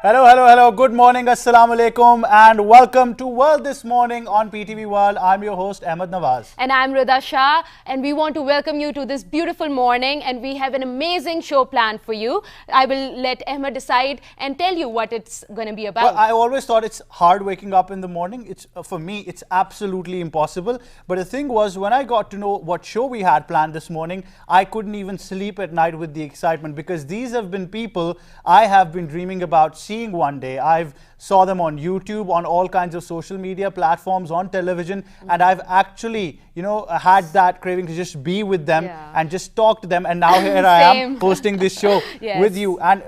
Hello, hello, hello. Good morning, assalamu alaikum, and welcome to World This Morning on PTV World. I'm your host, Ahmed Nawaz. And I'm Rida Shah, and we want to welcome you to this beautiful morning, and we have an amazing show planned for you. I will let Ahmed decide and tell you what it's going to be about. Well, I always thought it's hard waking up in the morning. For me, it's absolutely impossible. But the thing was, when I got to know what show we had planned this morning, I couldn't even sleep at night with the excitement, because these have been people I have been dreaming about seeing one day. I've saw them on YouTube, on all kinds of social media platforms, on television, and I've actually, had that craving to just be with them and just talk to them. And now here I am hosting this show with you. And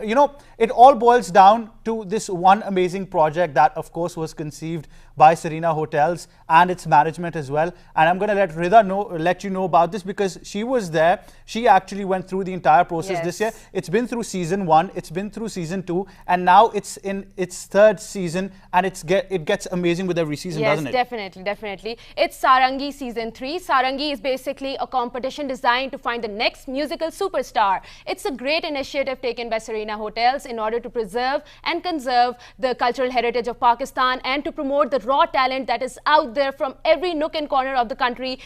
it all boils down to this one amazing project that, of course, was conceived by Serena Hotels and its management as well. And I'm going to let Rida let you know about this, because she was there. She actually went through the entire process this year. It's been through season 1, it's been through season 2, and now it's in its 3rd season, and it gets amazing with every season, doesn't it? Yes, definitely. It's Sarangi season 3. Sarangi is basically a competition designed to find the next musical superstar. It's a great initiative taken by Serena Hotels in order to preserve and conserve the cultural heritage of Pakistan and to promote the raw talent that is out there from every nook and corner of the country.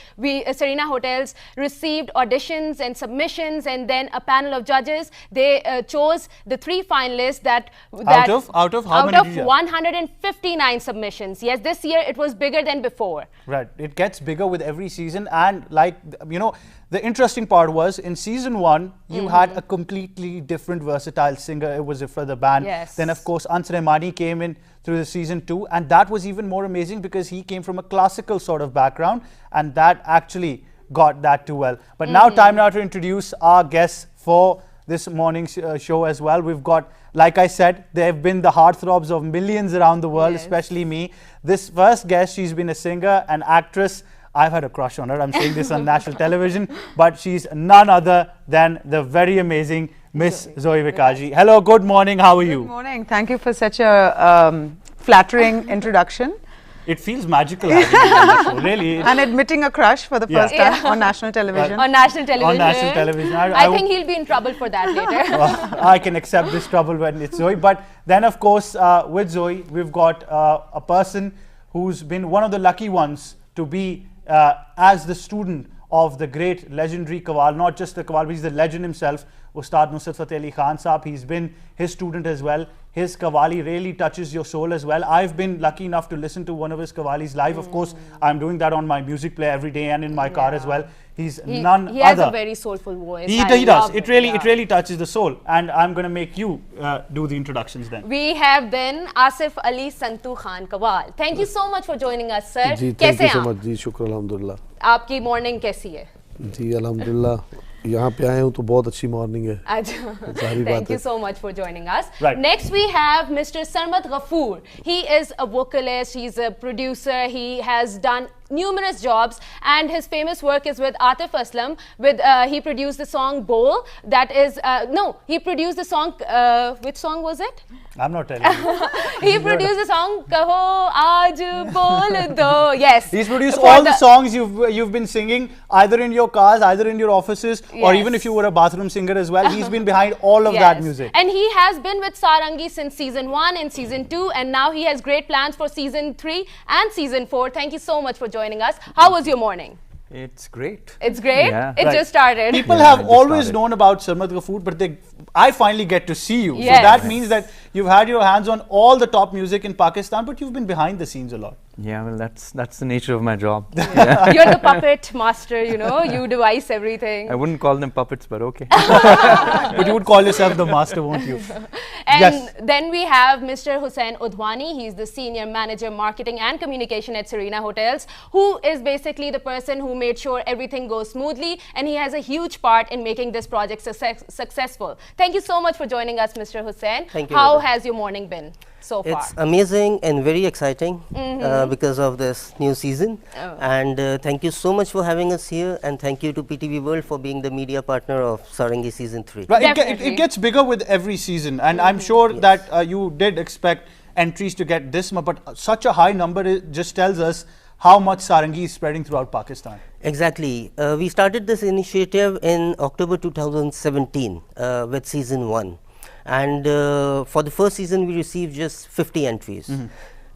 Serena Hotels received auditions and submissions, and then a panel of judges. They chose the 3 finalists out of how many? 159 submissions. Yes, this year it was bigger than before. Right. It gets bigger with every season. And the interesting part was, in season 1, you had a completely different versatile singer. It was for the band. Yes. Then, of course, Ansaremani came in through the season 2. And that was even more amazing, because he came from a classical sort of background. And that actually got that too well. But now, time now to introduce our guests for this morning's show as well. We've got, like I said, they've been the heartthrobs of millions around the world, especially me. This first guest, she's been a singer, an actress. I've had a crush on her. I'm saying this on national television, but she's none other than the very amazing Miss Zoe Vikaji. Hello, good morning. How are you? Good morning. Thank you for such a flattering introduction. It feels magical having you on the show, really. And admitting a crush for the first time on national television. On national television. On national television. I think he'll be in trouble for that later. Well, I can accept this trouble when it's Zoe. But then, of course, with Zoe, we've got a person who's been one of the lucky ones to be as the student of the great legendary Qawwal, not just the Qawwal, but he's the legend himself, Ustad Nusrat Fateh Ali Khan Saab. He's been his student as well. His Qawwali really touches your soul as well. I've been lucky enough to listen to one of his Qawwalis live. Of course, I'm doing that on my music player every day and in my car as well. He's none other. He has a very soulful voice. He does. It really touches the soul. And I'm going to make you do the introductions then. We have then Asif Ali Santu Khan Qawwal. Thank you so much for joining us, sir. Thank you so much. जी शुक्र अल्हम्दुलिल्लाह. आपकी morning कैसी है? जी अल्हम्दुलिल्लाह. यहाँ पे आए हूँ तो बहुत अच्छी मॉर्निंग है. Thank you so much for joining us. Right. Next we have Mr. Sarmat Ghafoor. He is a vocalist, he's a producer, he has done numerous jobs, and his famous work is with Atif Aslam. He produced the song Bowl. That is he produced the song. Which song was it? I'm not telling you. He produced the song Kaho Aaj Bol Do. Yes. He's produced all the songs you've been singing, either in your cars, either in your offices, or even if you were a bathroom singer as well. He's been behind all of that music. And he has been with Sarangi since season 1 and season 2, and now he has great plans for season 3 and season 4. Thank you so much for joining us. How was your morning? It's great. It's great? Yeah. It just started. People have always known about Sarmat Ghafoor, but I finally get to see you. Yes. So that means that you've had your hands on all the top music in Pakistan, but you've been behind the scenes a lot. Yeah, well, that's the nature of my job. You're the puppet master, you devise everything. I wouldn't call them puppets, but okay. But you would call yourself the master, won't you? And then we have Mr. Hussain Udwani. He's the Senior Manager Marketing and Communication at Serena Hotels, who is basically the person who made sure everything goes smoothly, and he has a huge part in making this project successful. Thank you so much for joining us, Mr. Hussain. Thank you. How has your morning been so far? It's amazing and very exciting because of this new season. And thank you so much for having us here, and thank you to PTV World for being the media partner of Sarangi season 3. Right, it gets bigger with every season, and I'm sure that you did expect entries to get this much, but such a high number just tells us how much Sarangi is spreading throughout Pakistan. Exactly. We started this initiative in October 2017 with season 1. and for the first season we received just 50 entries.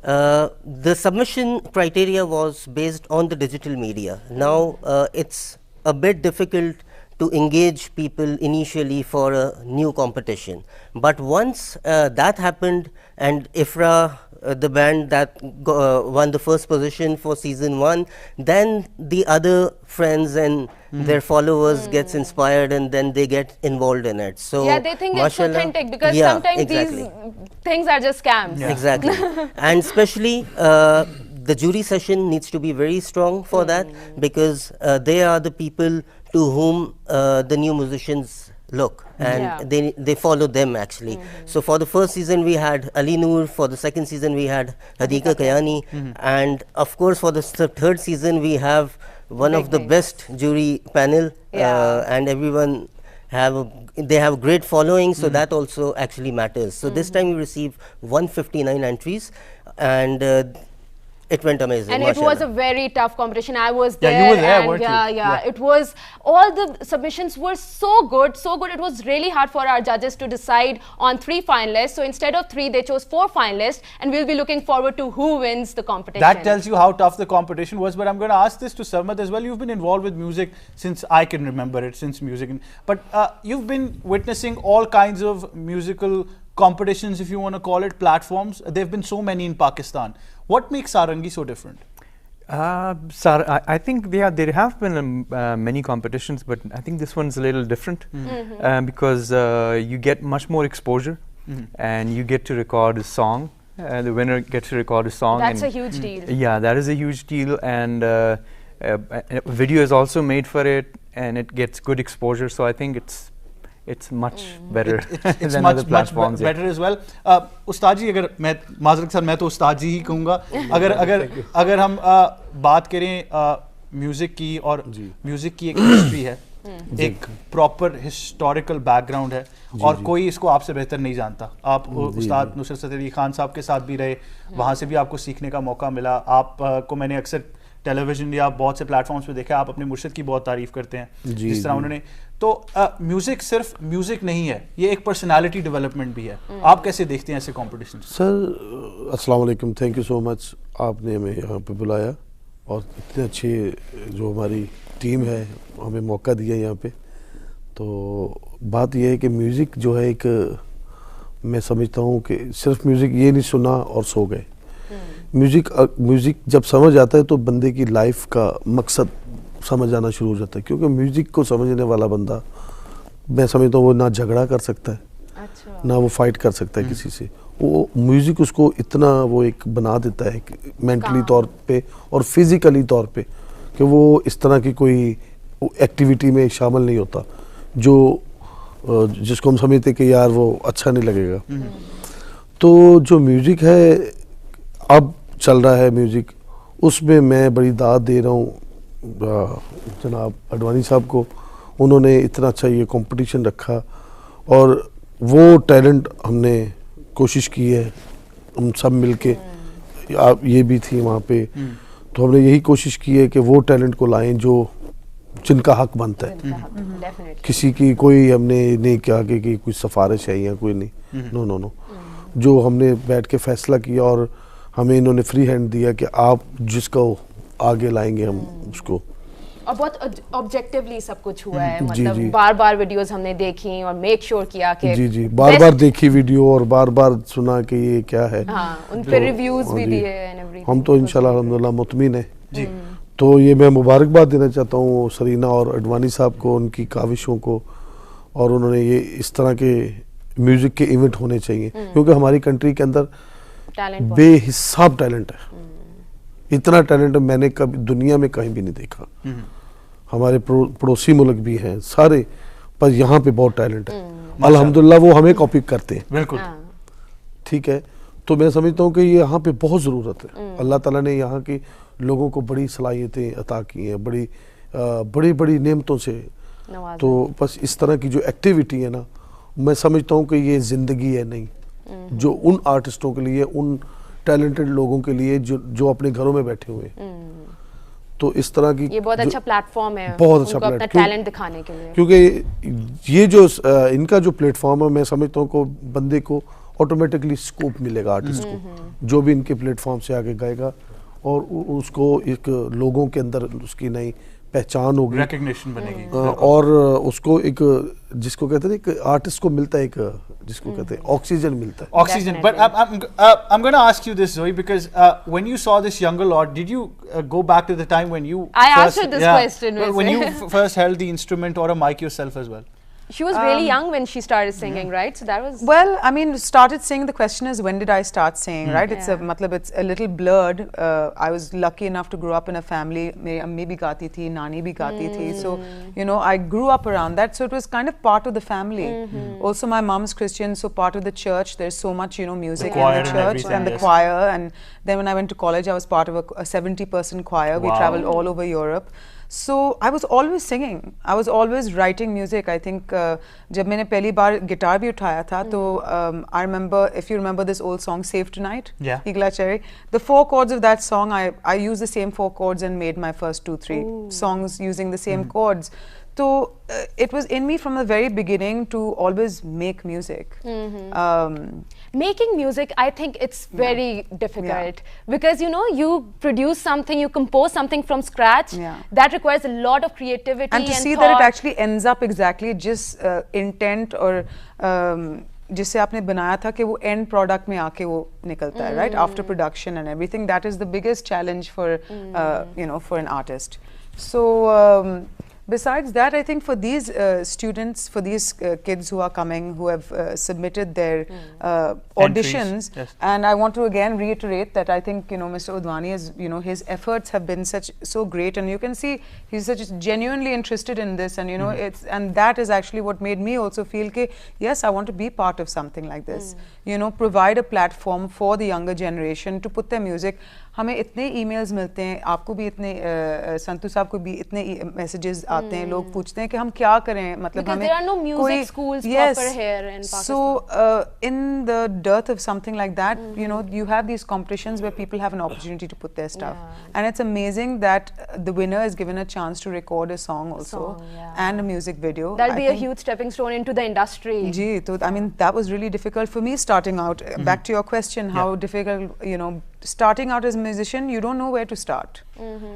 The submission criteria was based on the digital media. Now it's a bit difficult to engage people initially for a new competition, but once that happened and IFRA, the band that won the first position for season 1, then the other friends and their followers gets inspired and then they get involved in it. So yeah, they think it's authentic, because sometimes these things are just scams. Exactly. And especially the jury session needs to be very strong for that, because they are the people to whom the new musicians look, and they follow them actually. So for the first season we had Ali Noor, for the second season we had Hadika Kayani, and of course for the third season we have one of the best jury panel, and everyone they have a great following, so that also actually matters. So this time we received 159 entries, and it went amazing. And it was a very tough competition. I was there. Yeah, you were there, and weren't you? It was, all the submissions were so good, so good. It was really hard for our judges to decide on 3 finalists. So instead of 3, they chose 4 finalists, and we'll be looking forward to who wins the competition. That tells you how tough the competition was. But I'm going to ask this to Sarmad as well. You've been involved with music since I can remember it, since music. But you've been witnessing all kinds of musical competitions, if you want to call it, platforms. There have been so many in Pakistan. What makes Sarangi so different? I think there have been many competitions, but I think this one's a little different because you get much more exposure and you get to record a song. The winner gets to record a song. That's a huge deal. Yeah, that is a huge deal, and a video is also made for it, and it gets good exposure. So I think it's much better it's than much, other platforms. Better as well. उस्ताद जी, अगर मैं माजरत के साथ मैं तो उस्ताद जी ही कहूँगा, अगर हम बात करें म्यूजिक की, और म्यूजिक की एक हिस्ट्री है, एक प्रॉपर हिस्टोरिकल बैकग्राउंड है, और कोई इसको आपसे बेहतर नहीं जानता. आप उस्ताद नुसरत अली खान साहब के साथ भी रहे, वहाँ से भी आपको सीखने का मौका मिला. आपको मैंने अक्सर टेलीविजन या बहुत से प्लेटफॉर्म्स पे देखा, आप अपने मुर्शिद की बहुत तारीफ करते हैं जिस तरह उन्होंने. तो म्यूजिक सिर्फ म्यूजिक नहीं है, ये एक पर्सनालिटी डेवलपमेंट भी है. आप कैसे देखते हैं ऐसे कॉम्पिटिशन? सर अस्सलाम वालेकुम, थैंक यू सो मच, आपने हमें यहाँ पे बुलाया और इतने अच्छे जो हमारी टीम है हमें मौका दिया यहाँ पे. तो बात यह है कि म्यूज़िक जो है एक, मैं समझता हूँ कि सिर्फ म्यूज़िक ये नहीं सुना और सो गए. म्यूज़िक जब समझ आता है तो बंदे की लाइफ का मकसद समझ आना शुरू हो जाता है, क्योंकि म्यूज़िक को समझने वाला बंदा, मैं समझता हूँ वो ना झगड़ा कर सकता है, ना वो फाइट कर सकता है किसी से. वो म्यूज़िक उसको इतना वो एक बना देता है मेंटली तौर पे और फिज़िकली तौर पे कि वो इस तरह की कोई एक्टिविटी में शामिल नहीं होता जो जिसको हम समझते कि यार वो अच्छा नहीं लगेगा. तो जो म्यूज़िक है अब चल रहा है म्यूज़िक, उसमें मैं बड़ी दाद दे रहा हूँ जनाब अडवाणी साहब को. उन्होंने इतना अच्छा ये कंपटीशन रखा और वो टैलेंट हमने कोशिश की है, हम सब मिलके, आप ये भी थी वहाँ पे, तो हमने यही कोशिश की है कि वो टैलेंट को लाएं जो जिनका हक बनता है. किसी की कोई हमने नहीं कहा कि कोई सिफारिश है या कोई नहीं, नो. जो हमने बैठ के फैसला किया और हमें इन्होंने फ्री हैंड दिया कि आप जिसको आगे लाएंगे हम उसको. और बहुत ऑब्जेक्टिवली सब कुछ हुआ है, मतलब बार-बार वीडियोस हमने देखी और मेक श्योर किया कि जी बार-बार देखी वीडियो और बार-बार सुना कि ये क्या है. उन पे रिव्यूज भी दिए एंड एवरीथिंग. हम तो इंशाल्लाह अल्हम्दुलिल्लाह मुतमिन है जी. तो ये मैं मुबारकबाद देना चाहता हूँ सरीना और अडवाणी साहब को, उनकी काविशों को, और उन्होंने ये इस तरह के म्यूजिक के इवेंट होने चाहिए, क्योंकि हमारी कंट्री के अंदर बेहिसाब टैलेंट है. इतना टैलेंट मैंने कभी दुनिया में कहीं भी नहीं देखा. हमारे पड़ोसी मुल्क भी हैं सारे, पर यहाँ पे बहुत टैलेंट है. अल्हम्दुलिल्लाह वो हमें कॉपी करते हैं. बिल्कुल ठीक है. तो मैं समझता हूँ कि ये यहाँ पे बहुत ज़रूरत है. अल्लाह ताला ने यहाँ के लोगों को बड़ी सलाहियतें अता की हैं, बड़ी नेमतों से. तो बस इस तरह की जो एक्टिविटी है ना, मैं समझता हूँ कि ये ज़िंदगी है नहीं, जो उन आर्टिस्टों के लिए, उन टैलेंटेड लोगों के लिए जो अपने घरों में बैठे हुए हैं. तो इस तरह की ये बहुत अच्छा प्लेटफॉर्म है, बहुत अच्छा उनको अपना टैलेंट दिखाने के लिए, क्योंकि ये जो इनका जो प्लेटफॉर्म है, मैं समझता हूँ को बंदे को ऑटोमेटिकली स्कोप मिलेगा आर्टिस्ट को, जो भी इनके प्लेटफॉर्म से आगे गाएगा और उसको एक लोगों के अंदर उसकी नई पहचान होगी, रिकग्निशन बनेगी, और उसको एक जिसको कहते हैं एक आर्टिस्ट को मिलता है एक जिसको कहते हैं ऑक्सीजन मिलता है, oxygen. But I'm going to ask you this, Zoe, because when you saw this younger lot, did you go back to the time when you I answered this question, when you first held the instrument or a mic yourself as well? She was really young when she started singing, right? So that was... Well, I mean, started singing, the question is, when did I start singing, right? It's it's a little blurred. I was lucky enough to grow up in a family, मेरी अम्मी भी गाती थी, नानी भी गाती थी. So, you know, I grew up around that. So it was kind of part of the family. Also, my mom's Christian, so part of the church. There's so much, you know, music in the church and the choir. And then when I went to college, I was part of a 70-person choir. We traveled all over Europe. So I was always singing. I was always writing music. I think जब मैंने पहली बार guitar भी उठाया था तो I remember, if you remember this old song Save Tonight, Igla Cherry, the 4 chords of that song, I used the same 4 chords and made my first 2-3 songs using the same chords. So it was in me from the very beginning to always make music. Making music, I think it's very difficult because, you know, you produce something, you compose something from scratch. That requires a lot of creativity and to see that it actually ends up exactly just intent or जिससे आपने बनाया था कि वो end product में आके वो निकलता है, right? After production and everything, that is the biggest challenge for you know, for an artist. So besides that, I think for these students, for these kids who are coming, who have submitted their auditions, and I want to again reiterate that I think, you know, Mr. Udwani is, you know, his efforts have been so great, and you can see he's such genuinely interested in this, and you know, and that is actually what made me also feel that yes, I want to be part of something like this. You know, provide a platform for the younger generation to put their music. हमें इतने emails मिलते हैं, आपको भी इतने संतू साहब को भी इतने messages आते हैं, लोग पूछते हैं कि हम क्या करें, मतलब because there are no music schools proper here in Pakistan. So in the dearth of something like that, you know, you have these competitions where people have an opportunity to put their stuff, and it's amazing that the winner is given a chance to record a song also and a music video. That'll be a huge stepping stone into the industry. Ji, so I mean that was really difficult for me starting out. Back to your question, how difficult, you know, starting out as a musician, you don't know where to start.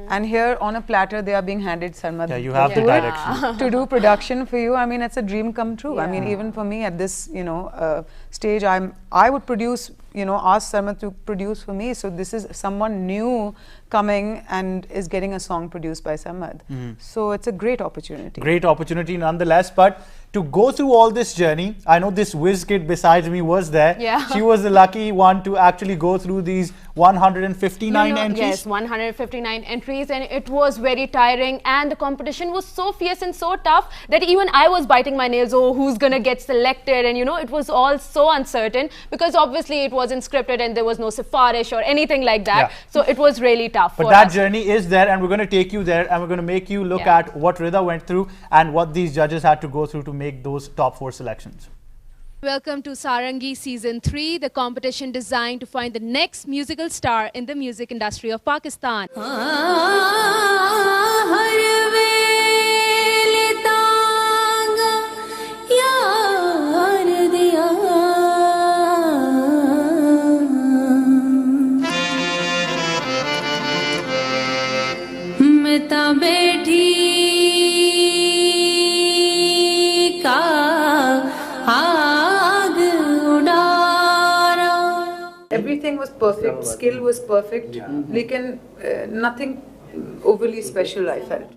And here on a platter, they are being handed Sarmad you have the direction to do production for you. I mean, it's a dream come true. I mean, even for me at this, you know, stage, I would produce, you know, ask Sarmad to produce for me. So this is someone new coming and is getting a song produced by Sarmad. So it's a great opportunity. Great opportunity nonetheless, but to go through all this journey, I know this whiz kid besides me was there. She was the lucky one to actually go through these 159 entries. Yes, 159 entries, and it was very tiring, and the competition was so fierce and so tough that even I was biting my nails. Oh, who's gonna get selected? And you know, it was all so uncertain because obviously it wasn't scripted and there was no sifarish or anything like that. So it was really tough. But that journey is there, and we're going to take you there, and we're going to make you look at what Rida went through and what these judges had to go through to make those top 4 selections. Welcome to Sarangi Season 3, the competition designed to find the next musical star in the music industry of Pakistan. Everything was perfect, skill was perfect, lekin nothing overly special I felt.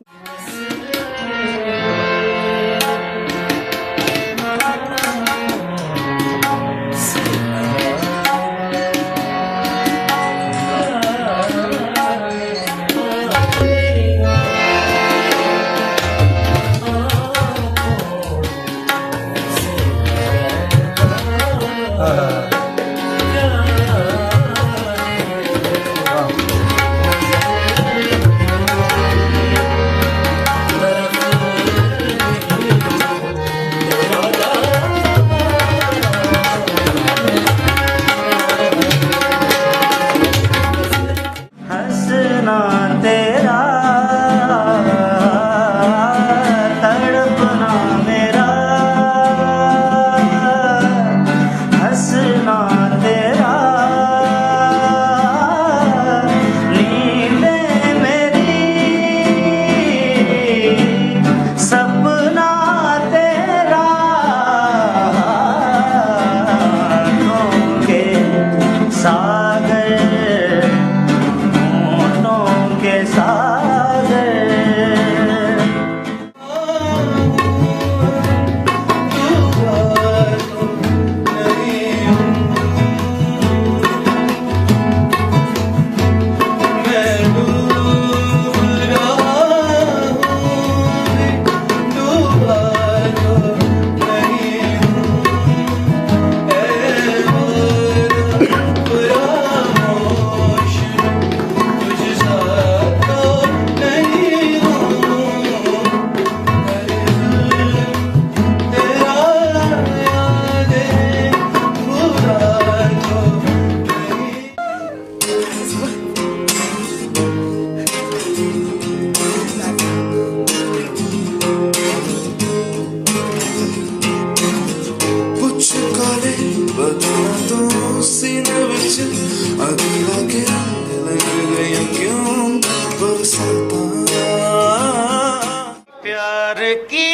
प्यार की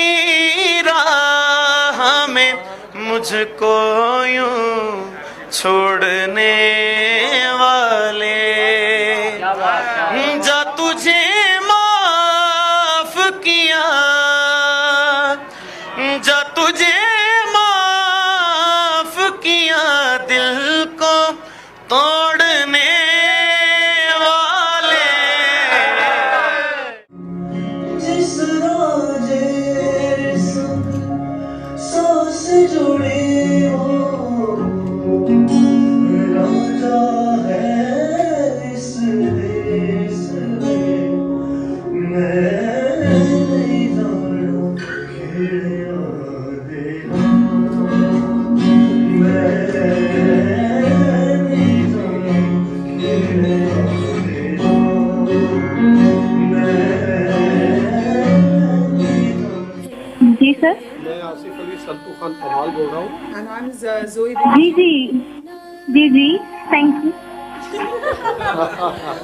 राह में मुझको यूं छोड़ने वाले, जा तुझे माफ किया, जा तुझे माफ किया, दिल को तोड़ने वाले। जिस रोजे सांस जुड़ी हो, राजा है इस देश में, मैं नहीं जाना खेड़ा देना, मैं नहीं जाना खेड़ा देना, जी सर। मैं आसिफ अली संतू खान कमाल बोल रहा हूँ। And I'm Zoe. जी जी थैंक यू।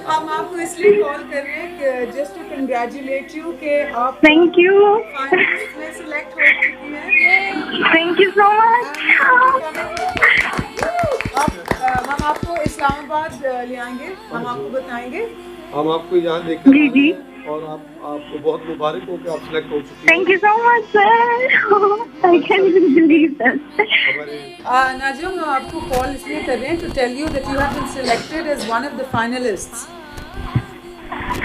हम आपको इसलिए कॉल कर रहे हैं कि जस्ट टू कंग्रेचुलेट यू कि आप थैंक यू फाइनलिस्ट में सिलेक्ट हो चुकी हैं। Thank you so much. हम आपको इस्लामाबाद ले आएंगे, हम आपको बताएंगे। हम आपको यहाँ देखकर जी जी और आपको बहुत मुबारक हो कि आप सिलेक्ट हो चुकी हैं। Thank you so much sir. I can believe that. Najum, आपको कॉल इसलिए कर रहे हैं to tell you that you have been selected as one of the finalists.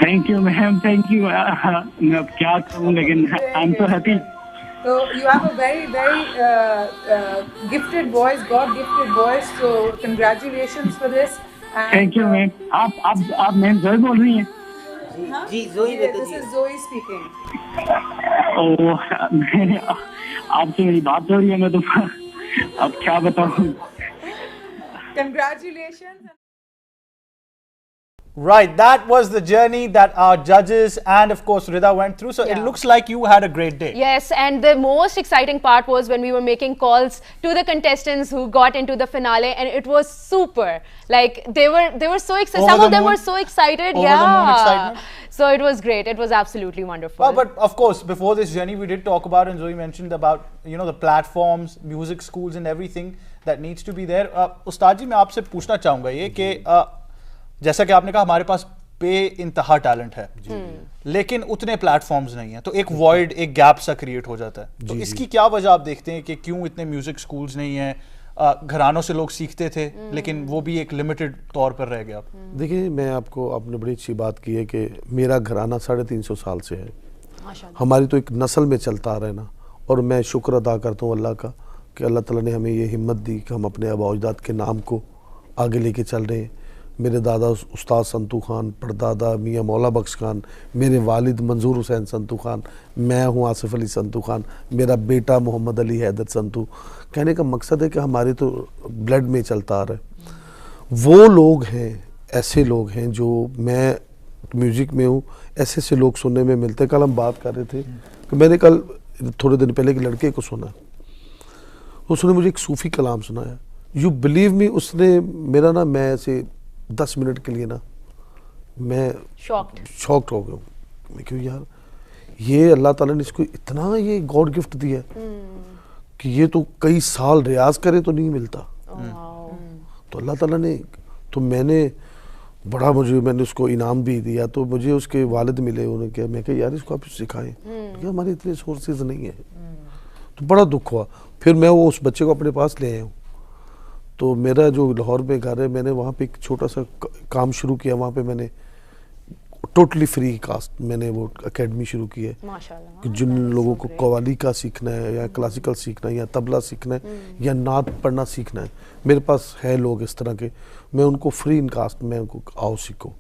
Thank you ma'am, thank you. मैं अब क्या कहूँ, लेकिन I am so happy. So you have a very gifted voice, God gifted voice. So congratulations for this. Thank you ma'am. आप ma'am जोई बोल रही हैं? जी जोई This बताइए। is Zoe speaking. ओह, आपसे मेरी बात हो रही है, मैं तो अब क्या बताऊँ। Congratulations. Right, that was the journey that our judges and of course Rida went through. So it looks like you had a great day. Yes, and the most exciting part was when we were making calls to the contestants who got into the finale, and it was super. Like they were so excited. Some of them were so excited. Over the moon excitement. So it was great. It was absolutely wonderful. But of course, before this journey, we did talk about, and Zoe mentioned about, you know, the platforms, music schools, and everything that needs to be there. उस्ताद जी, मैं आपसे पूछना चाहूँगा ये कि जैसा कि आपने कहा, हमारे पास इंतहा टैलेंट है, लेकिन उतने प्लेटफॉर्म्स नहीं है, तो एक वॉइड, एक गैप सा क्रिएट हो जाता है। तो इसकी क्या वजह आप देखते हैं कि क्यों इतने म्यूजिक स्कूल्स नहीं हैं? घरानों से लोग सीखते थे, लेकिन वो भी एक लिमिटेड तौर पर रह गया। देखिए, मैं आपने बड़ी अच्छी बात की है कि मेरा घराना 350 साल से है, हमारी तो एक नस्ल में चलता आ रहा है ना। और मैं शुक्र अदा करता हूँ अल्लाह का कि अल्लाह ताला ने हमें ये हिम्मत दी कि हम अपने आबा अजदाद के नाम को आगे लेके चल रहे हैं। मेरे दादा उस्ताद संतू खान, परदादा मियाँ मौला बख्श खान, मेरे वालिद मंजूर हुसैन संतू खान, मैं हूँ आसिफ अली संतू खान, मेरा बेटा मोहम्मद अली हैदर संतू। कहने का मकसद है कि हमारे तो ब्लड में चलता आ रहा है। वो लोग हैं, ऐसे लोग हैं जो, मैं म्यूज़िक में हूँ, ऐसे ऐसे लोग सुनने में मिलते। कल हम बात कर रहे थे कि मैंने कल थोड़े दिन पहले एक लड़के को सुना, उसने मुझे एक सूफ़ी कलाम सुनाया। यू बिलीव मी, उसने मेरा ना, मैं ऐसे 10 मिनट के लिए ना मैं शॉक्ड हो गया। मैं क्यों यार, ये अल्लाह ताला ने इसको इतना ये गॉड गिफ्ट दिया है कि ये तो कई साल रियाज करे तो नहीं मिलता। तो अल्लाह ताला ने, तो मैंने उसको इनाम भी दिया। तो मुझे उसके वालिद मिले, उन्होंने कहा, मैं कहा यार इसको आप सिखाएं, क्या हमारे इतने सोर्सेज नहीं है। तो बड़ा दुख हुआ। फिर मैं उस बच्चे को अपने पास ले आया हूँ। तो मेरा जो लाहौर में घर है, मैंने वहाँ पे एक छोटा सा काम शुरू किया। वहाँ पे मैंने टोटली फ्री कास्ट मैंने वो एकेडमी शुरू की है कि जिन लोगों को कव्वाली का सीखना है या क्लासिकल सीखना है या तबला सीखना है या नात पढ़ना सीखना है, मेरे पास है लोग इस तरह के, मैं उनको फ्री इन कास्ट में उनको आओ सीखो।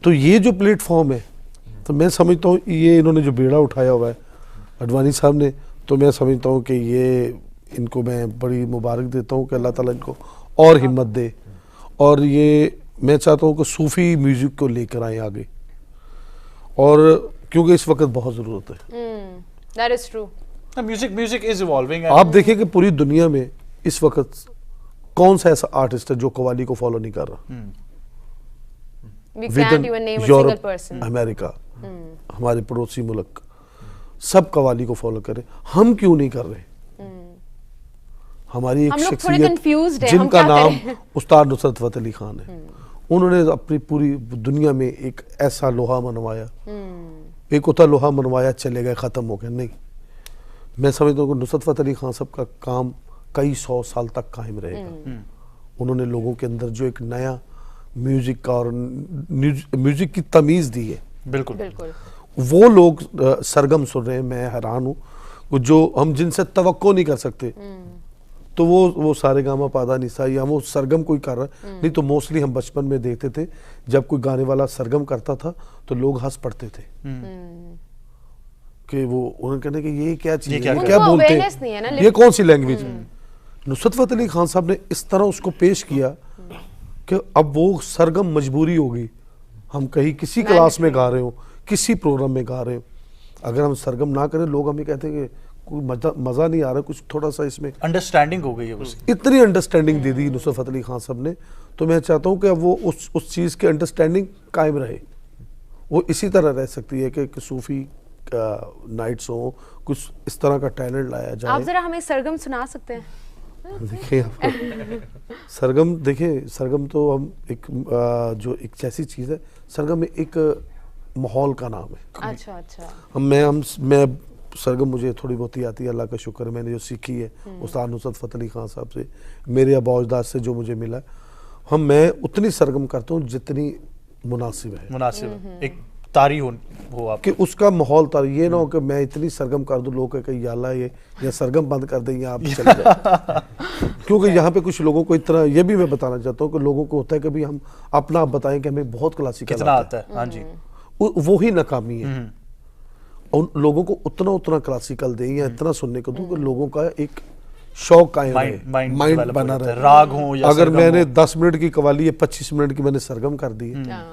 तो ये जो प्लेटफॉर्म है, तो मैं समझता हूँ ये इन्होंने जो बेड़ा उठाया हुआ है अडवाणी साहब ने, तो मैं समझता हूँ कि ये इनको मैं बड़ी मुबारक देता हूँ कि अल्लाह ताला इनको और हिम्मत दे। और ये मैं चाहता हूँ कि सूफी म्यूजिक को लेकर आए आगे, और क्योंकि इस वक्त बहुत ज़रूरत है। That is true. Music is evolving. आप देखिए कि पूरी दुनिया में इस वक्त कौन सा ऐसा आर्टिस्ट है जो कव्वाली को फॉलो नहीं कर रहा। We can't even name a single person. America, हमारे पड़ोसी मुल्क सब कव्वाली को फॉलो कर रहे, हम क्यों नहीं कर रहे? हमारी एक हम लोग थोड़े शख्सियत confused हैं, जिनका हम क्या नाम करें? उस्ताद नुसरत फतेह अली खान है, उन्होंने अपनी पूरी दुनिया में एक ऐसा लोहा मनवाया, एक होता लोहा मनवाया चले गए ख़त्म हो गए, नहीं, मैं समझता हूँ कि नुसरत फतेह अली खान साहब का काम कई 100 साल तक कायम रहेगा। उन्होंने लोगों के अंदर जो एक नया म्यूजिक का और म्यूजिक की तमीज़ दी है, बिल्कुल बिल्कुल। वो लोग सरगम सुन रहे हैं, मैं हैरान हूँ, जो हम जिनसे तवक्को नहीं कर सकते, तो वो सारे गामा पादा निसा या वो सरगम कोई कर रहा है। नहीं तो मोस्टली हम बचपन में देखते थे जब कोई गाने वाला सरगम करता था तो लोग हंस पड़ते थे कि वो उन्होंने कहने कि ये क्या चीज़ है, ये क्या बोलते हैं, ये कौन सी लैंग्वेज है। नुसरत फतेह अली खान साहब ने इस तरह उसको पेश किया कि अब वो सरगम मजबूरी होगी, हम कहीं किसी क्लास में गा रहे हो, किसी प्रोग्राम में गा रहे हो, अगर हम सरगम ना करें लोग हमें कहते हैं कि कोई मज़ा नहीं आ रहा, कुछ थोड़ा सा इसमें अंडरस्टैंडिंग हो गई है उसकी। इतनी अंडरस्टैंडिंग दे दी नुसरत फतेह अली खान साहब ने, तो मैं चाहता हूँ कि वो उस चीज़ की अंडरस्टैंडिंग कायम रहे, वो इसी तरह रह सकती है कि सूफ़ी नाइट्स हो, कुछ इस तरह का टैलेंट लाया जाए। आप जरा हमें सरगम सुना सकते हैं? देखिए सरगम, देखिए सरगम तो हम जो एक ऐसी चीज़ है, सरगम एक माहौल का नाम है। अच्छा। मैं सरगम मुझे थोड़ी बहुत ही आती है, अल्लाह का शुक्र है, मैंने जो सीखी है उस्ताद नुसरत फतेह अली खान साहब से, मेरे आबा अजदाद से जो मुझे मिला है, मैं उतनी सरगम करता हूँ जितनी मुनासिब है, एक तारी हो आप कि उसका माहौल तारी, ये ना हो कि मैं इतनी सरगम कर दूँ लोग कहें या अल्लाह ये या सरगम बंद कर दें या आप चले जाए क्योंकि यहाँ पे कुछ लोगों को इतना, ये भी मैं बताना चाहता हूँ कि लोगों को होता है कि भाई हम अपना आप बताएं कि हमें बहुत क्लासिकल आता है। हाँ जी, वो ही नाकामी है। और लोगों को उतना क्लासिकल दें या इतना सुनने को दूं कि लोगों का एक शौक कायम रहे, माइंड बना रहे, राग हो या अगर मैंने 10 मिनट की कवाली या 25 मिनट की मैंने सरगम कर दी है,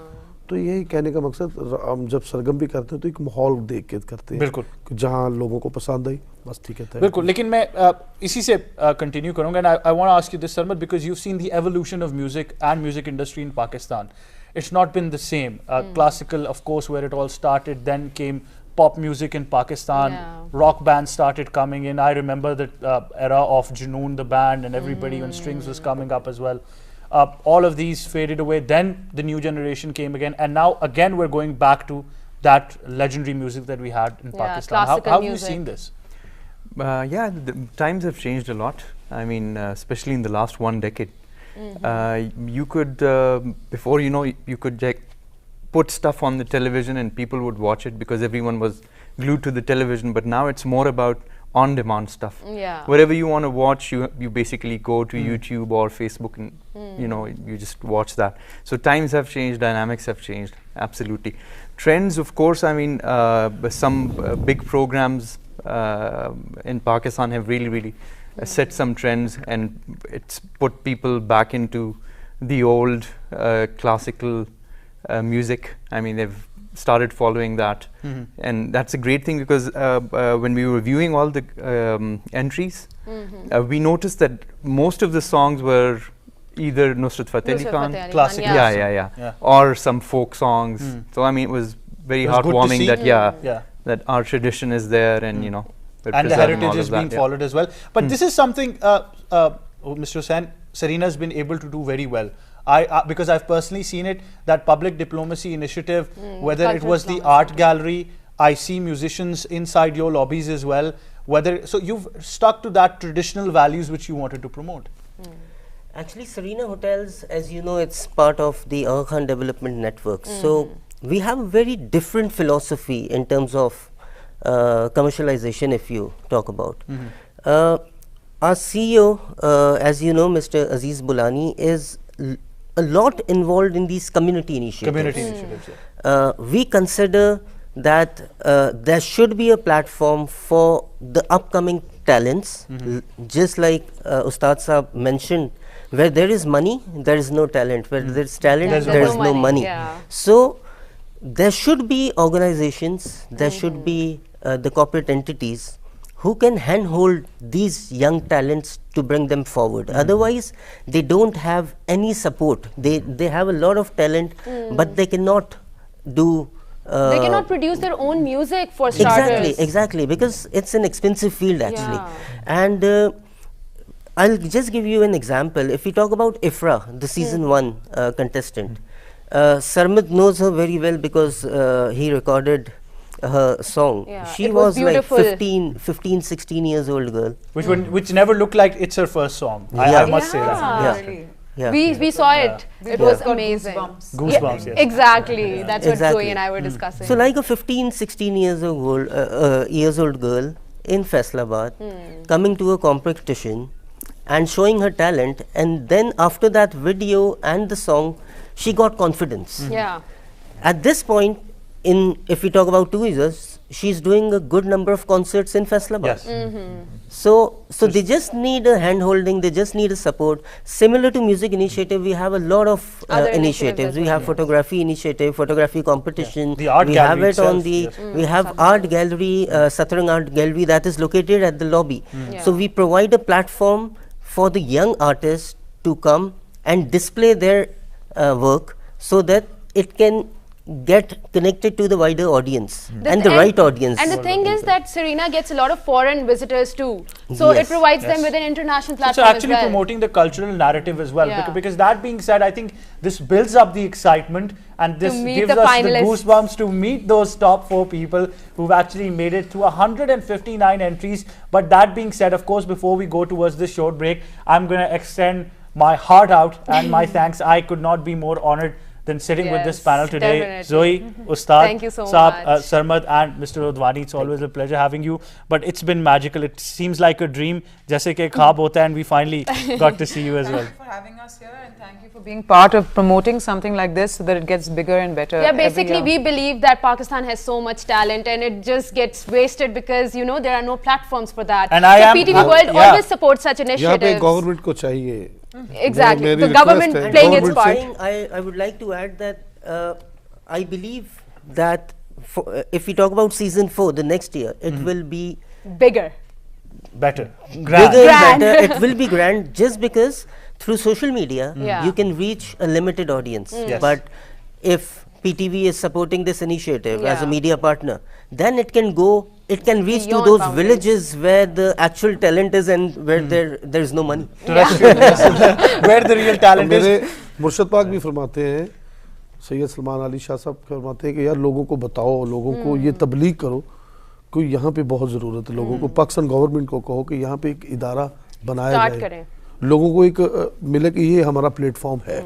तो यही कहने का मकसद, हम जब सरगम भी करते हैं तो एक माहौल देख के करते हैं, बिल्कुल, जहाँ लोगों को पसंद आई बस ठीक है। बिल्कुल, लेकिन मैं इसी से कंटिन्यू करूंगा, and I want to ask you this Sarmad, because you seen the evolution of music and music industry in Pakistan. It's not been the same. Classical, of course, where it all started, then came pop music in Pakistan. Rock bands started coming in. I remember the era of Junoon, the band, and everybody on strings was coming up as well. All of these faded away. Then the new generation came again, and now again we're going back to that legendary music that we had in Pakistan. How have you seen this? The times have changed a lot. I mean, especially in the last 1 decade. You could, before, you could put stuff on the television and people would watch it because everyone was glued to the television, but now it's more about on-demand stuff. Wherever you want to watch, you basically go to YouTube or Facebook and you just watch that. So times have changed, dynamics have changed, absolutely. Trends, of course, I mean, some big programs in Pakistan have really set some trends, and it's put people back into the old classical music. I mean, they've started following that, and that's a great thing because when we were viewing all the entries, we noticed that most of the songs were either Nusrat Fateh Ali Khan, classic, or some folk songs. So I mean, it was very heartwarming that that our tradition is there, and and the heritage is being followed as well. But this is something Mr. Hussain, Serena has been able to do very well. Because I've personally seen it, that public diplomacy initiative, whether it was the art gallery, I see musicians inside your lobbies as well, so you've stuck to that traditional values which you wanted to promote. Actually, Serena Hotels, as you know, it's part of the Aga Khan Development Network. So we have a very different philosophy in terms of commercialization, if you talk about. Our CEO, as you know, Mr. Aziz Bulani, is a lot involved in these community initiatives. We consider that there should be a platform for the upcoming talents, just like Ustad Saab mentioned, where there is money, there is no talent. Where there is talent, There's there is no no money, money. yeah. So there should be organizations, there should be the corporate entities who can handhold these young talents to bring them forward. Otherwise, they don't have any support. They have a lot of talent, but they cannot do. They cannot produce their own music for starters. Exactly, because it's an expensive field actually. Yeah. And I'll just give you an example. If we talk about Ifra, the season 1 contestant, Sarmad knows her very well because he recorded her song. Yeah, She it was was like beautiful. 15, 16 years old girl. Which never looked like it's her first song. I must say that. Yeah. Really. Yeah. We saw it. It was amazing. Goosebumps, yes. Exactly. That's what Exactly. Zoe and I were discussing. So like a 15, 16 years old girl in Islamabad coming to a competition and showing her talent, and then after that video and the song, she got confidence. Yeah. At this point, if we talk about 2 years, she's doing a good number of concerts in Islamabad. Yes. So they just need a hand holding, they just need a support. Similar to Music Initiative, we have a lot Other of initiatives initiatives. as We well. have photography initiative, photography competition. The art we have gallery it on itself, the, yes. we have art gallery, Satrang Art Gallery that is located at the lobby. Yeah. So we provide a platform for the young artists to come and display their work so that it can get connected to the wider audience and the right audience. And the thing is that Serena gets a lot of foreign visitors too. So it Yes. provides them with an international So platform actually as well. promoting the cultural narrative as well. Yeah. Because that being said, I think this builds up the excitement and this meet gives the us finalists. the goosebumps to meet those top 4 people who've actually made it to 159 entries. But that being said, of course, before we go towards this short break, I'm going to extend my heart out and my thanks. I could not be more honored than sitting with this Yes, panel today. definitely. Zoe, Ustad, Thank you so Saab, much. Sarmad and Mr. Odwani. It's always a pleasure having you. But it's been magical. It seems like a dream. Jaise ke khwaab hota hai, and we finally got to see you as well. Thank you for having us here, and thank you for being part of promoting something like this so that it gets bigger and better. Yeah, every basically year. we believe that Pakistan has so much talent and it just gets wasted because, you know, there are no platforms for that. And I so am- PTV World yeah. always supports such यहाँ पे initiatives. Government को चाहिए Exactly. मेरी The request government है, playing its government part. I would like to add that I believe that if we talk about season 4, the next year, it will be Bigger. Better. bigger Grand. and Grand. better. It will be grand just because through social media, Yeah. you can reach a limited audience. Yes. But if PTV is supporting this initiative as a Yeah. media partner, then it can reach to Beyond those boundaries. villages where the actual talent is and where there is no money. Where the real talent मेरे is. मुर्शद पाक भी फरमाते हैं, सैयद सलमान अली शाह साहब फरमाते हैं कि यार लोगों को बताओ, लोगों को ये तबलीग करो कि यहाँ पे बहुत ज़रूरत है, लोगों को पाकिस्तान गवर्नमेंट को कहो कि यहाँ पे एक इदारा बनाया Start जाए, करें। लोगों को एक मिले कि ये हमारा प्लेटफॉर्म है।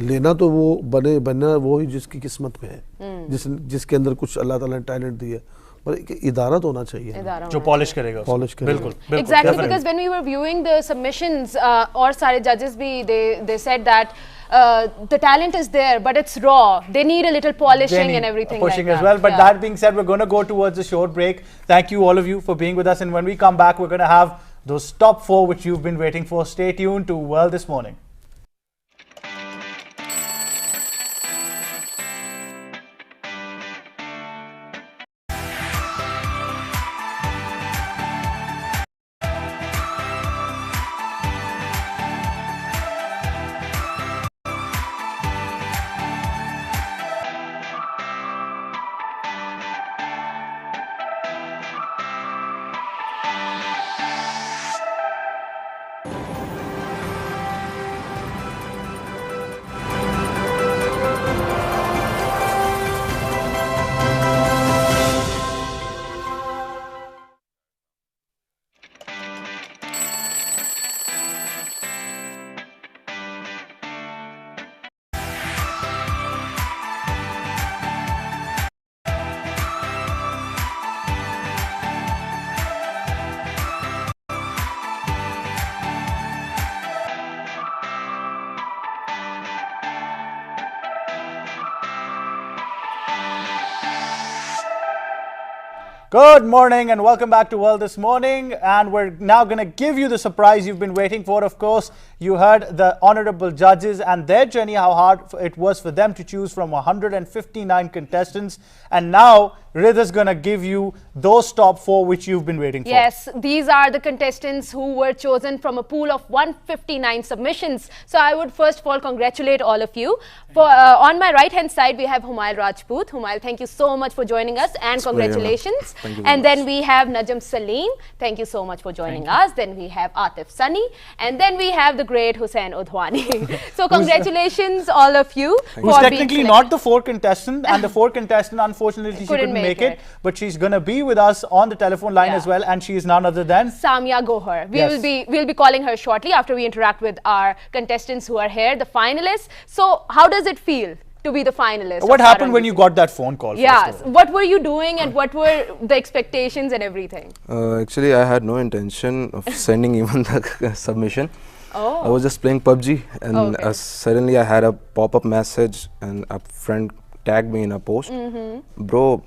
लेना तो वो बनना वो ही जिसकी किस्मत में है, जिसके अंदर कुछ अल्लाह ताला ने टैलेंट दिया, पर एक इदारा तो होना चाहिए, जो पॉलिश करेगा उसको। पॉलिश करेगा। बिल्कुल, बिल्कुल, Exactly, definitely. because when we were viewing the submissions, or sare judges bhi, they said that the talent is there, but it's raw. They need a little polishing They need and everything pushing like as that. well. But Yeah. that being said, we're going to go towards a short break. Thank you all of you for being with us, and when we come back, we're going to have those top 4 which you've been waiting for. Stay tuned to World This Morning. Good morning and welcome back to World This Morning, and we're now going to give you the surprise you've been waiting for. Of course, you heard the honorable judges and their journey, how hard it was for them to choose from 159 contestants, and now Rida's going to give you those top 4 which you've been waiting for. Yes, these are the contestants who were chosen from a pool of 159 submissions. So I would first of all congratulate all of you. On my right hand side we have Humail Rajpoot. Humail, thank you so much for joining us and congratulations. And then we have Najum Saleem. Thank you so much for joining us. Then we have Atif Sunny, and then we have the great Hussain Udwani. So congratulations all of you. Who's technically not the 4th contestant, and the 4th contestant unfortunately she couldn't make it, but she's gonna be with us on the telephone line as well, and she is none other than Samiya Gohar. We'll be calling her shortly after we interact with our contestants who are here, the finalists. So how does it feel to be the finalist? What happened when you got that phone call? Yes, what were you doing and what were the expectations and everything? Actually, I had no intention of sending even the submission. I was just playing PUBG, and suddenly I had a pop-up message and a friend tagged me in a post. Bro,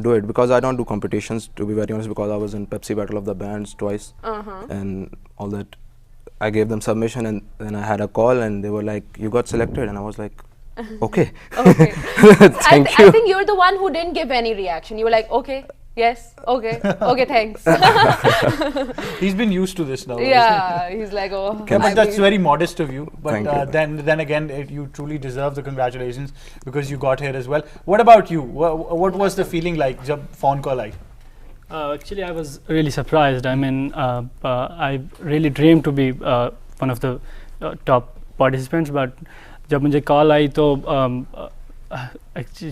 do it, because I don't do competitions, to be very honest, because I was in Pepsi Battle of the Bands twice and all that. I gave them submission, and then I had a call and they were like, you got selected, and I was like, okay. Thank you. I think you're the one who didn't give any reaction. You were like, okay, yes, okay, okay, thanks. He's been used to this now. Yeah, he's like, oh. Yeah, but that's very modest of you. But Thank you. then again, you truly deserve the congratulations because you got here as well. What about you? What was the feeling like? Jab phone call I? Actually, I was really surprised. I mean, I really dreamed to be one of the top participants, but जब मुझे call आई तो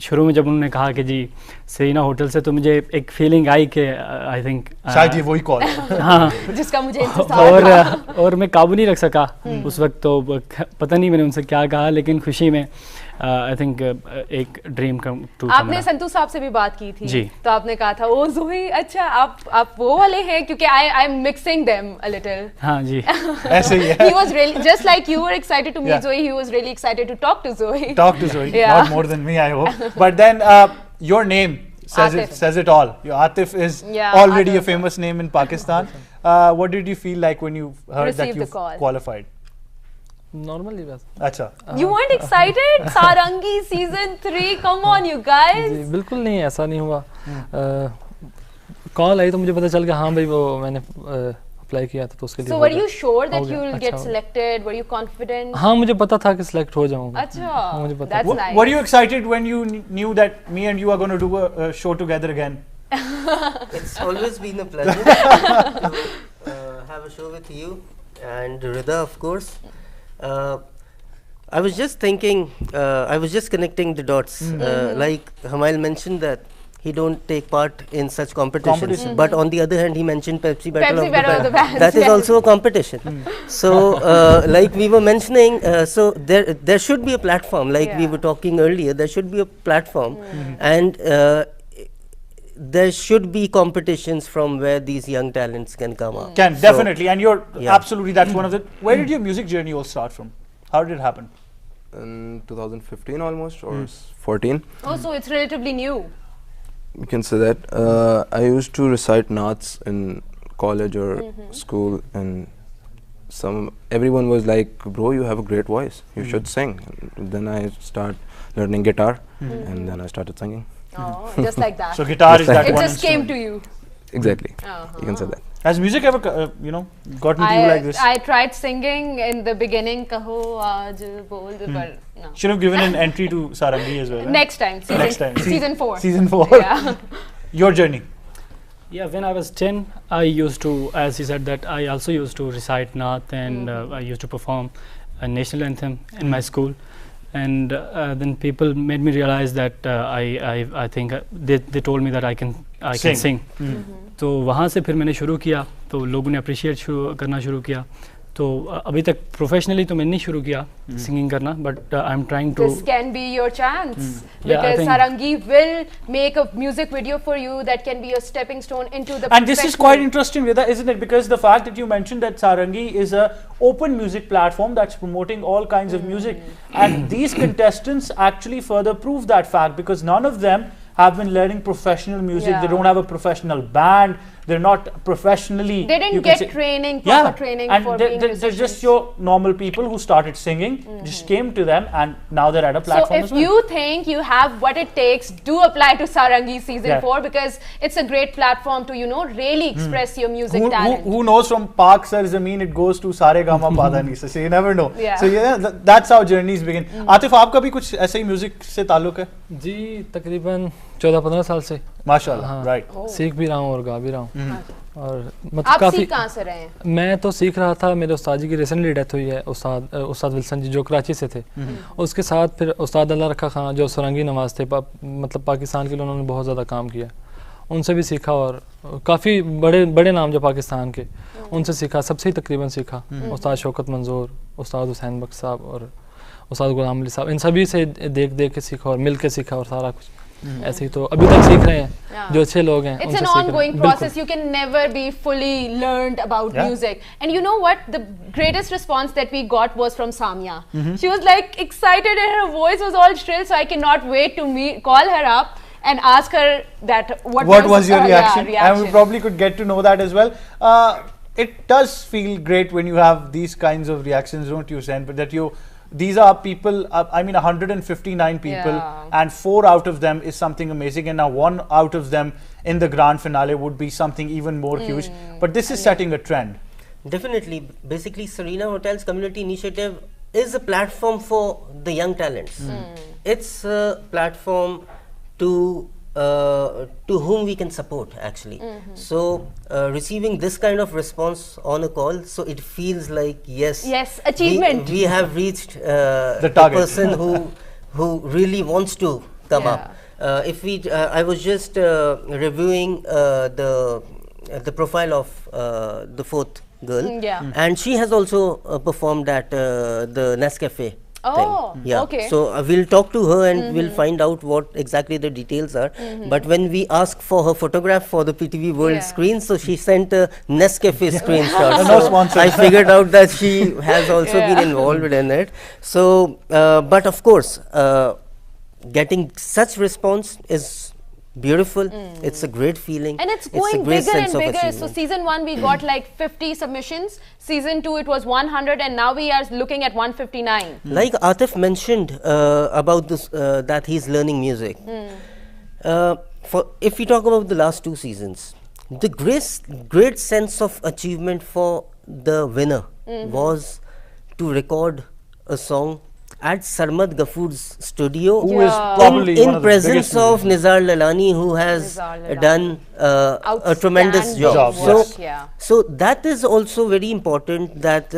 शुरू में जब उन्होंने कहा कि जी Serena hotel से, तो मुझे एक फीलिंग आई कि आई थिंक शायद ये वही कॉल हाँ जिसका मुझे इंतजार और मैं काबू नहीं रख सका उस वक्त, तो पता नहीं मैंने उनसे क्या कहा, लेकिन खुशी में आई थिंक एक ड्रीम कम टू। आपने संतू साहब से भी बात की थी जी, तो आपने कहा था ओ ज़ोही, अच्छा आप वो वाले हैं, क्योंकि I am mixing them a little. हाँ जी ऐसे ही है। He was really just like you were excited to meet Zoe. He was really excited to talk to Zoe. Talk to Zoe, not more than me, I hope. But then your name says it all. Your Atif is already Atif. a famous name in Pakistan. What did you feel like when you heard that you qualified? Normally, अच्छा. You weren't excited? Sarangi season 3, come on you guys. जी बिल्कुल नहीं, ऐसा नहीं हुआ। Call आई तो मुझे पता चल गया हाँ भाई वो मैंने अप्लाई किया था, तो उसके लिए। So were you sure that you will get selected? Were you confident? हाँ मुझे पता था कि सिलेक्ट हो जाऊंगा। अच्छा, मुझे पता। That's nice. Were you excited when you knew that me and you are going to do a show together again? It's always been a pleasure to have a show with you and Rida, of course. I was just thinking, I was just connecting the dots. Like Humail mentioned that he don't take part in such competitions, but on the other hand, he mentioned Pepsi Battle of the Bands. That is also a competition. So, like we were mentioning, so there should be a platform. Like we were talking earlier, there should be a platform, and there should be competitions from where these young talents can come up. Definitely, and you're absolutely, that's one of the. Where did your music journey all start from? How did it happen? In 2015 almost, or 14. Oh, so it's relatively new. You can say that. I used to recite naats in college or school, and everyone was like, bro, you have a great voice, you should sing. And then I started learning guitar, and then I started singing. Oh, just like that. So guitar is that it one just came to you. Exactly. You can say that. Has music ever, gotten to you like this? I tried singing in the beginning. Kaho aaj bol do, but no. Should have given an entry to Sarangi as well. Next time. Season 4. Season 4. Yeah. Your journey. Yeah, when I was 10, I used to, as you said, that I also used to recite Naat, and I used to perform a national anthem in my school. And then people made me realize that I think they told me that I can sing. तो वहाँ से फिर मैंने शुरू किया, तो लोगों ने अप्रिशिएट करना शुरू किया। तो अभी तक प्रोफेशनली तो मैंने नहीं शुरू किया सिंगिंग करना, but I am trying to. This can be your chance, because Sarangi will make a music video for you that can be a stepping stone into the. And this is quite interesting, Rida, isn't it? Because the fact that you mentioned that Sarangi is a open music platform that's promoting all kinds of music, and these contestants actually further prove that fact, because none of them have been learning professional music. They don't have a professional band. They're not professionally. They didn't get training, proper training and for being musicians. they're just your normal people who started singing, just came to them, and now they're at a platform. So if you think you have what it takes, do apply to Sarangi season 4, because it's a great platform to, you know, really express your music talent. Who knows, from Pak Sar Zameen it goes to Sare Gama Pada Nisa, so you never know. So that's how journeys begin. Atif, आपका भी कुछ ऐसे ही music से ताल्लुक है? जी तकरीबन 14-15 साल से माशाल्लाह, राइट। सीख भी रहा हूँ और गा भी रहा हूँ। और मतलब आप काफी सीख कहाँ से रहे हैं? मैं तो सीख रहा था, मेरे उस्ताद जी की रिसेंटली डेथ हुई है, उस्ताद विल्सन जी जो कराची से थे। उसके साथ फिर उस्ताद अल्लाह रखा खां जो सारंगी नवाज थे, मतलब पाकिस्तान के लिए उन्होंने बहुत ज़्यादा काम किया, उनसे भी सीखा। और काफ़ी बड़े नाम जो पाकिस्तान के, उनसे सीखा, सबसे ही तकरीबन सीखा। उस्ताद शौकत मंजूर, उस्ताद हुसैन बख्श साहब और उस्ताद गुलाम अली साहब, इन सभी से देख के सीखा और मिल के सीखा और सारा कुछ ऐसे ही तो अभी तक सीख रहे हैं जो अच्छे लोग हैं। It's an ongoing process. You can never be fully learned about music. And you know what? The greatest response that we got was from Samiya. She was like excited and her voice was all shrill, so I cannot wait to call her up and ask her that what was your reaction? And we probably could get to know that as well. It does feel great when you have these kinds of reactions, don't you, Sen? But that these are people, I mean 159 people, and 4 out of them is something amazing, and now 1 out of them in the grand finale would be something even more huge. But this is setting a trend. Definitely. Basically, Serena Hotels Community Initiative is a platform for the young talents. It's a platform to whom we can support, actually. So receiving this kind of response on a call, so it feels like yes, achievement. We have reached the person who really wants to come up. If we I was just reviewing the profile of the 4th girl, and she has also performed at the Nescafe thing. Okay. So we'll talk to her and we'll find out what exactly the details are. But when we asked for her photograph for the PTV World screen, so she sent a Nescafe screenshot. So I figured out that she has also been involved in it. So, but of course, getting such response is beautiful. It's a great feeling, and it's going bigger and bigger. So season 1 we got like 50 submissions, season 2 it was 100, and now we are looking at 159. Like Atif mentioned about this, that he's learning music. If we talk about the last 2 seasons, the great sense of achievement for the winner was to record a song at Sarmad Ghafoor's studio, who is probably in presence of Nizar Lalani, who has done a tremendous job. So that is also very important, that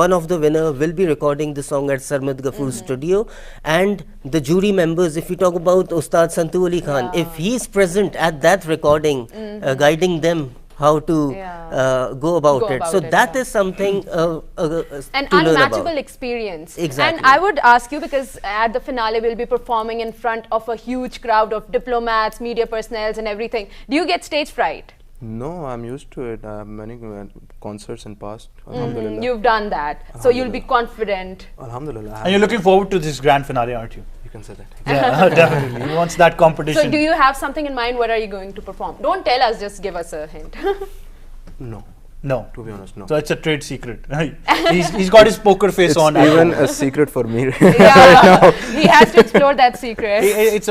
one of the winner will be recording the song at Sarmad Ghafoor's studio, and the jury members, if we talk about Ustad Santu Ali Khan, if he is present at that recording, guiding them how to go about it. So that is something an unmatchable experience. Exactly. And I would ask you, because at the finale we'll be performing in front of a huge crowd of diplomats, media personnel and everything. Do you get stage fright? No, I'm used to it. I have many concerts in past. Alhamdulillah. You've done that, so you'll be confident. Alhamdulillah. And you're looking forward to this grand finale, aren't you? You can say that. Yeah, definitely. He wants that competition. So do you have something in mind? What are you going to perform? Don't tell us, just give us a hint. No, to be honest, no. So it's a trade secret. he's got his poker face on. It's even a secret for me. He has to explore that secret.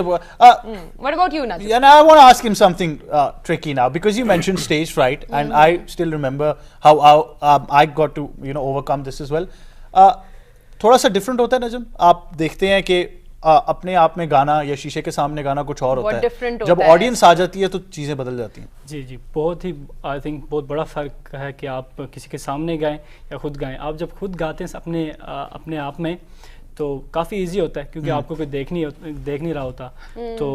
What about you, Najum? And I want to ask him something tricky now, because you mentioned stage fright, and I still remember how I got to overcome this as well. थोड़ा सा different होता है नजम, आप देखते हैं कि अपने आप में गाना या शीशे के सामने गाना कुछ और होता है, जब ऑडियंस आ जाती है तो चीज़ें बदल जाती हैं। जी बहुत ही आई थिंक बहुत बड़ा फ़र्क है कि आप किसी के सामने गाएं या खुद गाएं। आप जब खुद गाते हैं अपने आप में तो काफ़ी इजी होता है, क्योंकि आपको कोई देख नहीं रहा होता। तो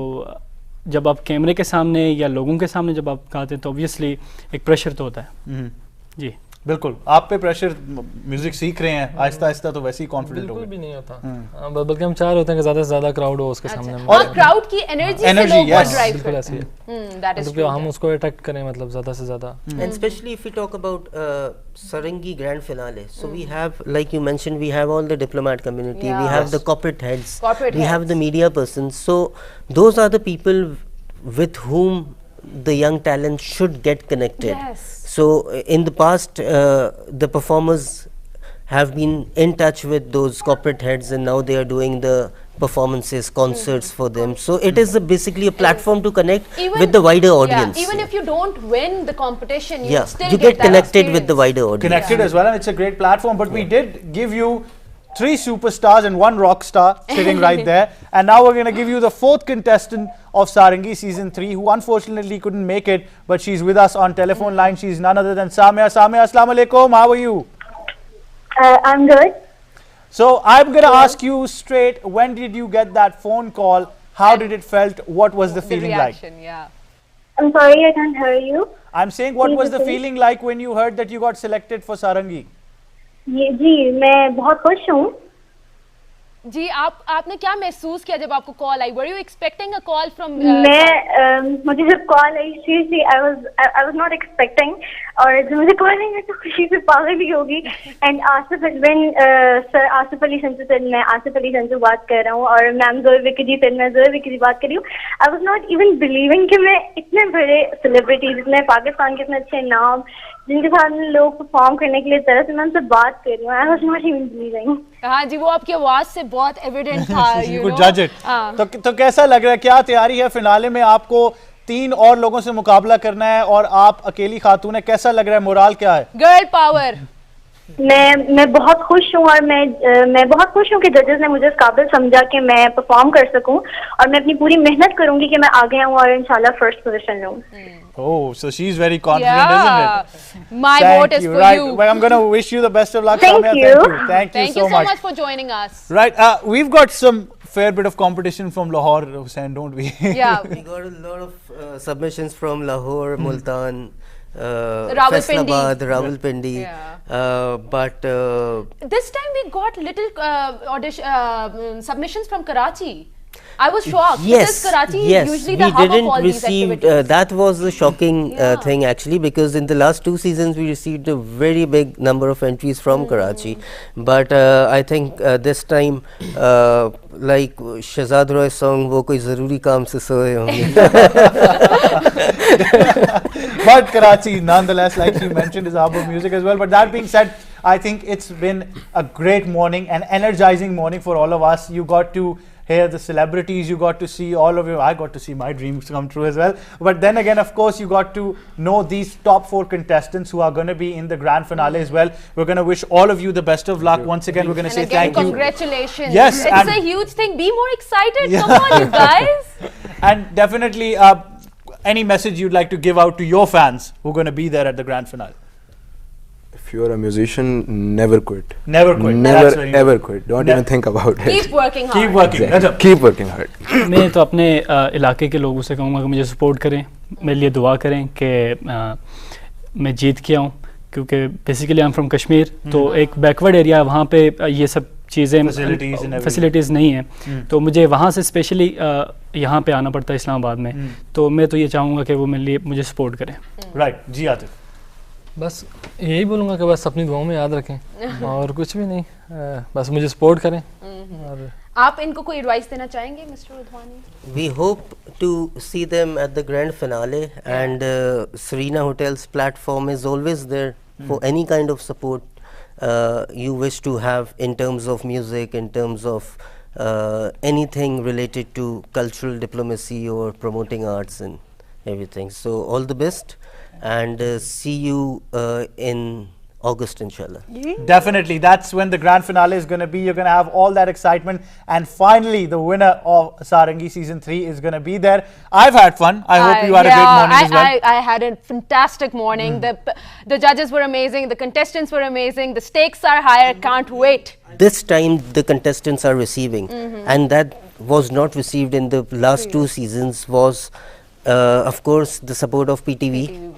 जब आप कैमरे के सामने या लोगों के सामने जब आप गाते हैं तो ऑब्वियसली एक प्रेशर तो होता है। जी बिल्कुल आप पे प्रेशर म्यूजिक सीख रहे हैं आहिस्ता आहिस्ता तो वैसे ही कॉन्फिडेंट हो बिल्कुल भी नहीं होता बल्कि हम चाह रहे होते हैं कि ज़्यादा से ज़्यादा क्राउड हो उसके सामने में। और क्राउड की एनर्जी से लोग बहुत ड्राइव बिल्कुल ऐसे ही दैट इज मतलब हम उसको अट्रैक्ट करें मतलब ज़्यादा से ज़्यादा। And especially if we talk about Sarangi grand finale, so we have, like you mentioned, we have all the diplomat community, we have the corporate heads, we have the media persons, so those are the people with whom the young talent should get connected. So in the past the performers have been in touch with those corporate heads and now they are doing the performances, concerts for them. So it is basically a platform to connect with the wider audience. Even if you don't win the competition, you still you get connected with the wider audience. Connected as well, and it's a great platform. But we did give you 3 superstars and 1 rock star sitting right there. And now we're going to give you the 4th contestant of Sarangi season 3, who unfortunately couldn't make it, but she's with us on telephone line. She's none other than Samiya. Samiya, assalamu alaikum. How are you? I'm good. So I'm going to ask you straight, when did you get that phone call? How did it felt? What was the feeling reaction, like? I'm sorry, I can't hear you. I'm saying, what was the feeling like when you heard that you got selected for Sarangi? जी मैं बहुत खुश हूँ। जी आपने क्या महसूस किया जब आपको call I? Were you expecting a call from? मुझे जब call I seriously I was not expecting, और जब मुझे कॉल आई मैं तो खुशी से पागल ही होगी। And sir Asif Ali Sanju sir, मैं आसिफ अली संजू बात कर रहा हूँ और मैम जोर विकी सर, मैं जोर विकी बात कर रही हूँ। I was not even believing कि मैं इतने बड़े सेलिब्रिटीज, इतने पाकिस्तान के इतने अच्छे नाम जिनके साथ लोग परफॉर्म करने के लिए तरह से मैं उनसे बात कर रही हूँ। I was not even believing। हाँ जी, वो आपकी आवाज से बहुत एविडेंट था। You could judge it। तो कैसा लग रहा है, क्या तैयारी है फिनाले में? आपको 3 और लोगों से मुकाबला करना है और आप अकेली खातून है, कैसा लग रहा है, मोराल क्या है? Girl power. मैं बहुत खुश हूँ और मैं बहुत खुश हूँ कि जजेस ने मुझे इस काबिल समझा कि मैं परफॉर्म कर सकूँ, और मैं अपनी पूरी मेहनत करूँगी कि मैं आगे आऊँ और इंशाल्लाह फर्स्ट पोजीशन लूँ। Oh, so she's very confident, isn't it? My vote is for you. Well, I'm going to wish you the best of luck, Thank Samiya. you. Thank you so much for joining us. Right, we've got some fair bit of competition from Lahore, Hussain, don't we? Yeah. We got a lot of submissions from Lahore, Multan, Rawalpindi. Rawalpindi. But this time we got little submissions from Karachi. I was shocked because Karachi is usually the hub of all these activities. That was the shocking thing actually, because in the last 2 seasons we received a very big number of entries from Karachi, but I think this time like Shahzad Roy's song wo koi zaruri kaam se soye honge. But Karachi nonetheless, like you mentioned, is hub of music as well. But that being said, I think it's been a great morning, an energizing morning for all of us. You got to hear the celebrities, you got to see all of you. I got to see my dreams come true as well. But then again, of course, you got to know these top 4 contestants who are going to be in the grand finale as well. We're going to wish all of you the best of luck. Once again, we're going to say thank you. Congratulations. Yes, it's a huge thing. Be more excited. Come on, you guys. And definitely, any message you'd like to give out to your fans who are going to be there at the grand finale? If you're a musician, never quit. Never quit. Never ever quit. Don't even think about it. Keep working hard. Keep working. Exactly. Keep working hard. मैं तो अपने इलाके के लोगों से कहूँगा कि मुझे सपोर्ट करें, मेरे लिए दुआ करें कि मैं जीत के आऊँ, क्योंकि basically I am from Kashmir, तो एक बैकवर्ड एरिया है, वहाँ पे ये सब चीज़ें फैसिलिटीज़ नहीं हैं, तो मुझे वहाँ से स्पेशली यहाँ पे आना पड़ता है इस्लामाबाद में, तो मैं तो ये चाहूँगा कि वो मेरे लिए मुझे सपोर्ट करें। राइट जी आतिफ। बस यही बोलूँगा कि बस अपनी दुआओं में याद रखें और कुछ भी नहीं, बस मुझे सपोर्ट करें। और आप इनको कोई एडवाइस देना चाहेंगे mister Udhwani? We hope to see them at the grand finale, and Serena Hotel's platform is always there for any kind of support you wish to have in terms of music, in terms of anything related to cultural diplomacy or promoting arts and everything. So all the best, and see you in August, inshallah. Definitely, that's when the grand finale is going to be. You're going to have all that excitement, and finally the winner of Sarangi season 3 is going to be there. I've had fun. I hope you had a great morning as well. I had a fantastic morning. The judges were amazing, the contestants were amazing, the stakes are higher. Can't wait. This time the contestants are receiving, and that was not received in the last 2 seasons, was of course, the support of PTV,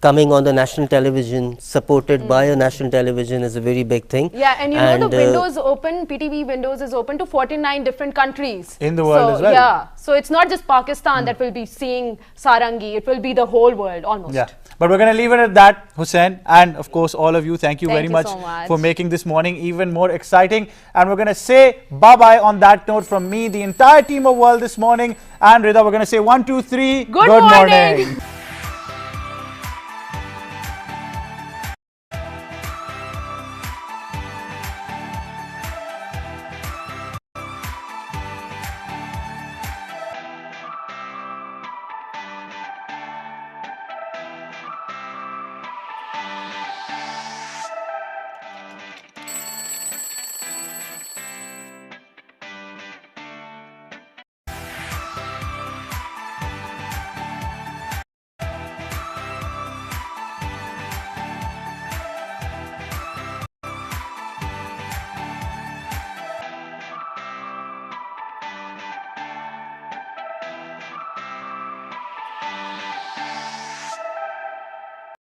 coming on the national television, supported by a national television is a very big thing. Yeah, and you know the windows open, PTV windows is open to 49 different countries. In the world as well. Yeah, so it's not just Pakistan that will be seeing Sarangi, it will be the whole world almost. Yeah. But we're going to leave it at that, Hussain, and of course all of you, thank you very much so much for making this morning even more exciting. And we're going to say bye-bye on that note from me, the entire team of World This Morning, and Rida. We're going to say 1, 2, 3, Good morning.